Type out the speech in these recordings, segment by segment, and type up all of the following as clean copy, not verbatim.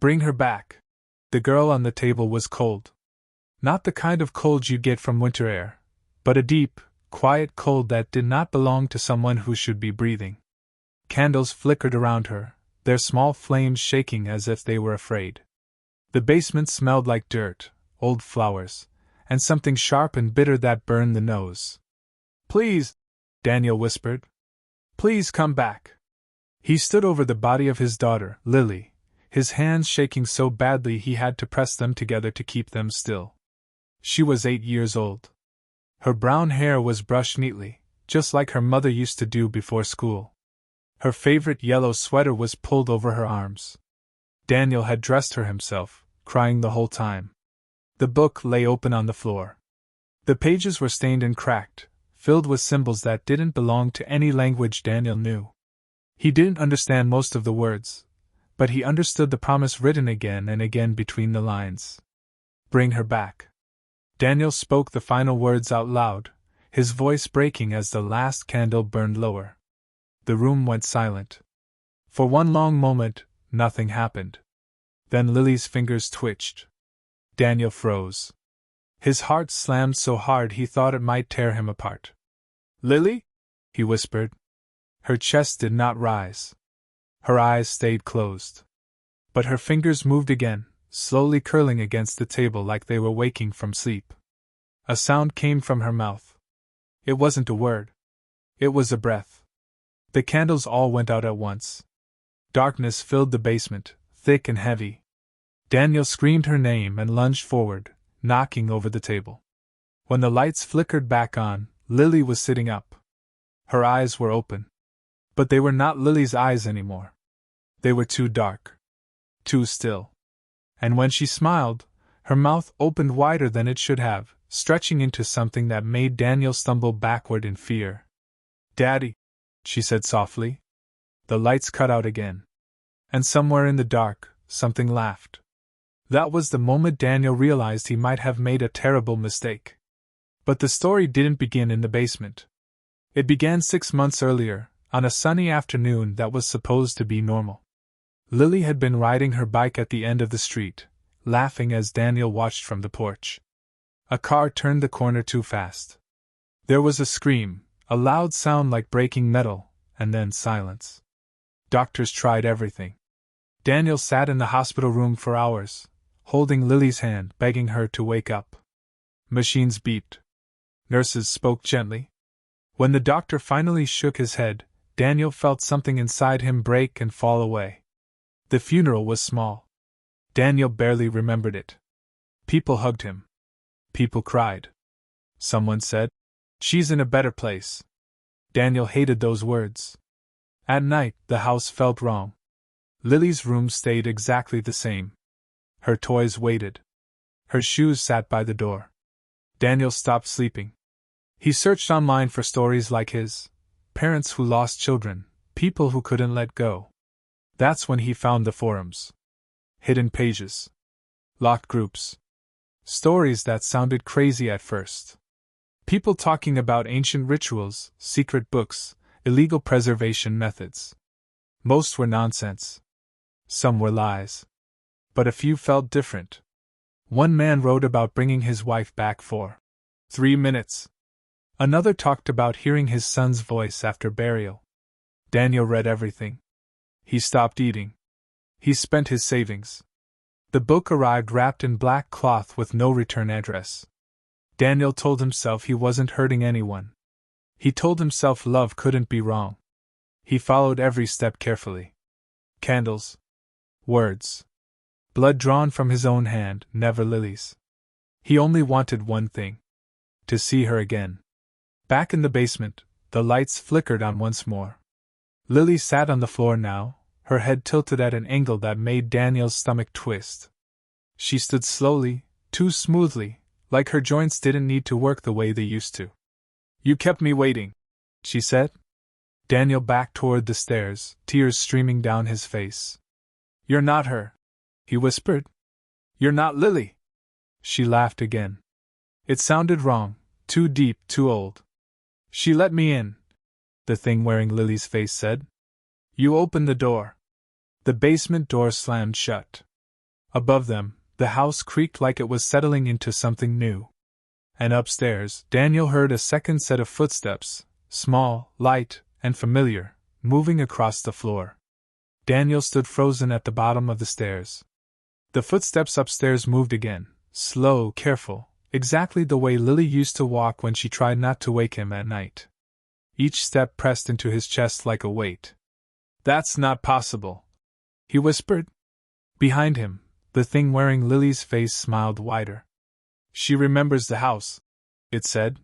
Bring her back. The girl on the table was cold. Not the kind of cold you get from winter air, but a deep, quiet cold that did not belong to someone who should be breathing. Candles flickered around her, their small flames shaking as if they were afraid. The basement smelled like dirt, old flowers, and something sharp and bitter that burned the nose. Please, Daniel whispered. Please come back. He stood over the body of his daughter, Lily, his hands shaking so badly he had to press them together to keep them still. She was 8 years old. Her brown hair was brushed neatly, just like her mother used to do before school. Her favorite yellow sweater was pulled over her arms. Daniel had dressed her himself, crying the whole time. The book lay open on the floor. The pages were stained and cracked, filled with symbols that didn't belong to any language Daniel knew. He didn't understand most of the words, but he understood the promise written again and again between the lines. Bring her back. Daniel spoke the final words out loud, his voice breaking as the last candle burned lower. The room went silent. For one long moment, nothing happened. Then Lily's fingers twitched. Daniel froze. His heart slammed so hard he thought it might tear him apart. Lily? He whispered. Her chest did not rise. Her eyes stayed closed. But her fingers moved again, slowly curling against the table like they were waking from sleep. A sound came from her mouth. It wasn't a word. It was a breath. The candles all went out at once. Darkness filled the basement, thick and heavy. Daniel screamed her name and lunged forward, knocking over the table. When the lights flickered back on, Lily was sitting up. Her eyes were open. But they were not Lily's eyes anymore. They were too dark. Too still. And when she smiled, her mouth opened wider than it should have, stretching into something that made Daniel stumble backward in fear. Daddy, she said softly. The lights cut out again. And somewhere in the dark, something laughed. That was the moment Daniel realized he might have made a terrible mistake. But the story didn't begin in the basement. It began 6 months earlier, on a sunny afternoon that was supposed to be normal. Lily had been riding her bike at the end of the street, laughing as Daniel watched from the porch. A car turned the corner too fast. There was a scream, a loud sound like breaking metal, and then silence. Doctors tried everything. Daniel sat in the hospital room for hours, holding Lily's hand, begging her to wake up. Machines beeped. Nurses spoke gently. When the doctor finally shook his head, Daniel felt something inside him break and fall away. The funeral was small. Daniel barely remembered it. People hugged him. People cried. Someone said, "She's in a better place." Daniel hated those words. At night, the house felt wrong. Lily's room stayed exactly the same. Her toys waited. Her shoes sat by the door. Daniel stopped sleeping. He searched online for stories like his. Parents who lost children, people who couldn't let go. That's when he found the forums. Hidden pages. Locked groups. Stories that sounded crazy at first. People talking about ancient rituals, secret books, illegal preservation methods. Most were nonsense. Some were lies. But a few felt different. One man wrote about bringing his wife back for 3 minutes. Another talked about hearing his son's voice after burial. Daniel read everything. He stopped eating. He spent his savings. The book arrived wrapped in black cloth with no return address. Daniel told himself he wasn't hurting anyone. He told himself love couldn't be wrong. He followed every step carefully. Candles. Words. Blood drawn from his own hand, never Lily's. He only wanted one thing. To see her again. Back in the basement, the lights flickered on once more. Lily sat on the floor now, her head tilted at an angle that made Daniel's stomach twist. She stood slowly, too smoothly, like her joints didn't need to work the way they used to. "You kept me waiting," she said. Daniel backed toward the stairs, tears streaming down his face. "You're not her," he whispered. "You're not Lily." She laughed again. It sounded wrong, too deep, too old. "She let me in," the thing wearing Lily's face said. "You opened the door." The basement door slammed shut. Above them, the house creaked like it was settling into something new. And upstairs, Daniel heard a second set of footsteps, small, light, and familiar, moving across the floor. Daniel stood frozen at the bottom of the stairs. The footsteps upstairs moved again, slow, careful, exactly the way Lily used to walk when she tried not to wake him at night. Each step pressed into his chest like a weight. "That's not possible," he whispered. Behind him, the thing wearing Lily's face smiled wider. "She remembers the house," it said.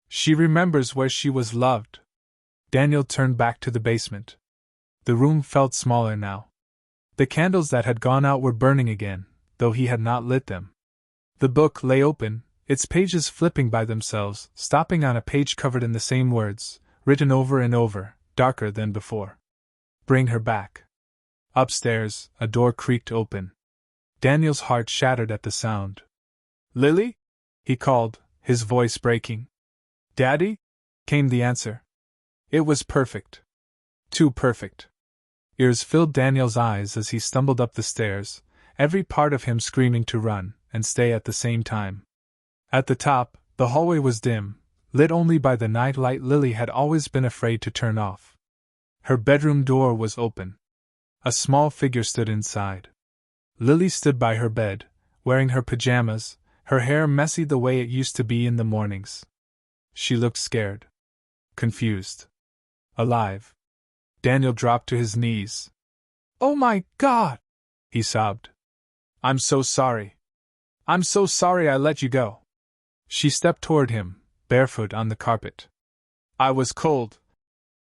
"She remembers where she was loved." Daniel turned back to the basement. The room felt smaller now. The candles that had gone out were burning again, though he had not lit them. The book lay open, its pages flipping by themselves, stopping on a page covered in the same words, written over and over, darker than before. "Bring her back." Upstairs, a door creaked open. Daniel's heart shattered at the sound. "Lily?" he called, his voice breaking. "Daddy?" came the answer. It was perfect. Too perfect. Tears filled Daniel's eyes as he stumbled up the stairs, every part of him screaming to run and stay at the same time. At the top, the hallway was dim, lit only by the night light Lily had always been afraid to turn off. Her bedroom door was open. A small figure stood inside. Lily stood by her bed, wearing her pajamas, her hair messy the way it used to be in the mornings. She looked scared. Confused. Alive. Daniel dropped to his knees. "Oh my God!" he sobbed. "I'm so sorry. I'm so sorry I let you go." She stepped toward him, barefoot on the carpet. "I was cold,"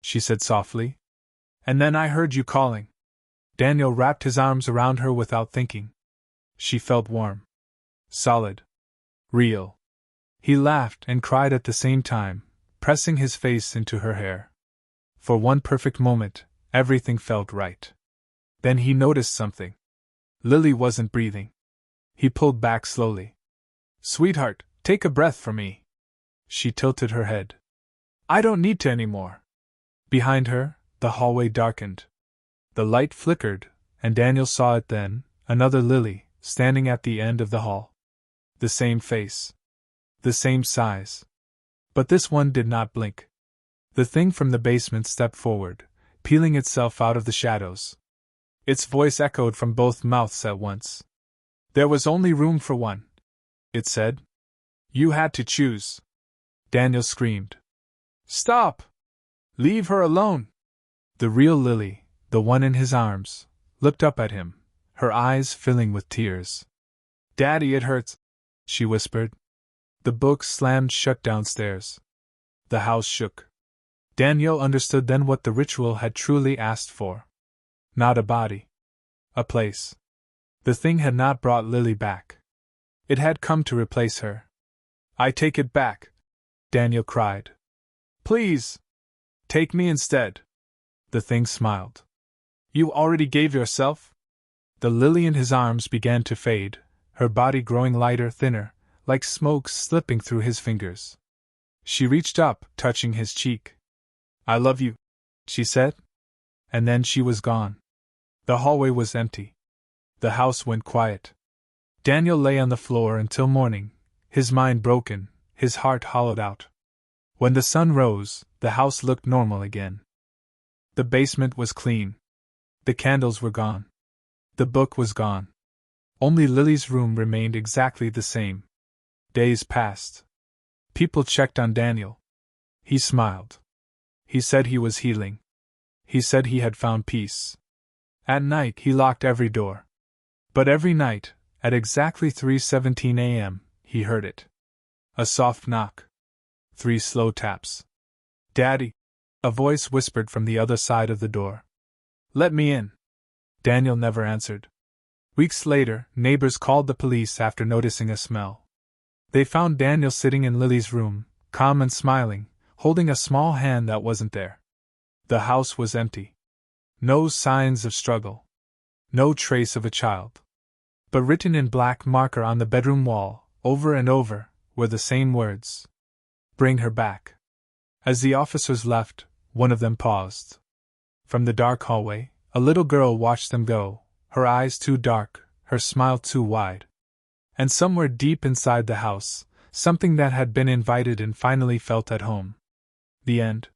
she said softly. "And then I heard you calling." Daniel wrapped his arms around her without thinking. She felt warm. Solid. Real. He laughed and cried at the same time, pressing his face into her hair. For one perfect moment, everything felt right. Then he noticed something. Lily wasn't breathing. He pulled back slowly. "Sweetheart, take a breath for me." She tilted her head. "I don't need to anymore." Behind her, the hallway darkened. The light flickered, and Daniel saw it then, another Lily, standing at the end of the hall. The same face. The same size. But this one did not blink. The thing from the basement stepped forward, peeling itself out of the shadows. Its voice echoed from both mouths at once. "There was only room for one," it said. "You had to choose." Daniel screamed. "Stop! Leave her alone!" The real Lily, the one in his arms, looked up at him, her eyes filling with tears. "Daddy, it hurts," she whispered. The book slammed shut downstairs. The house shook. Daniel understood then what the ritual had truly asked for. Not a body. A place. The thing had not brought Lily back. It had come to replace her. "I take it back," Daniel cried. "Please! Take me instead." The thing smiled. "You already gave yourself?" The Lily in his arms began to fade, her body growing lighter, thinner, like smoke slipping through his fingers. She reached up, touching his cheek. "I love you," she said. And then she was gone. The hallway was empty. The house went quiet. Daniel lay on the floor until morning, his mind broken, his heart hollowed out. When the sun rose, the house looked normal again. The basement was clean. The candles were gone. The book was gone. Only Lily's room remained exactly the same. Days passed. People checked on Daniel. He smiled. He said he was healing. He said he had found peace. At night he locked every door. But every night, at exactly 3:17 a.m., he heard it. A soft knock. 3 slow taps. "Daddy," a voice whispered from the other side of the door. "Let me in." Daniel never answered. Weeks later, neighbors called the police after noticing a smell. They found Daniel sitting in Lily's room, calm and smiling, holding a small hand that wasn't there. The house was empty. No signs of struggle. No trace of a child. But written in black marker on the bedroom wall, over and over, were the same words. "Bring her back." As the officers left, one of them paused. From the dark hallway, a little girl watched them go, her eyes too dark, her smile too wide. And somewhere deep inside the house, something that had been invited and finally felt at home. The end.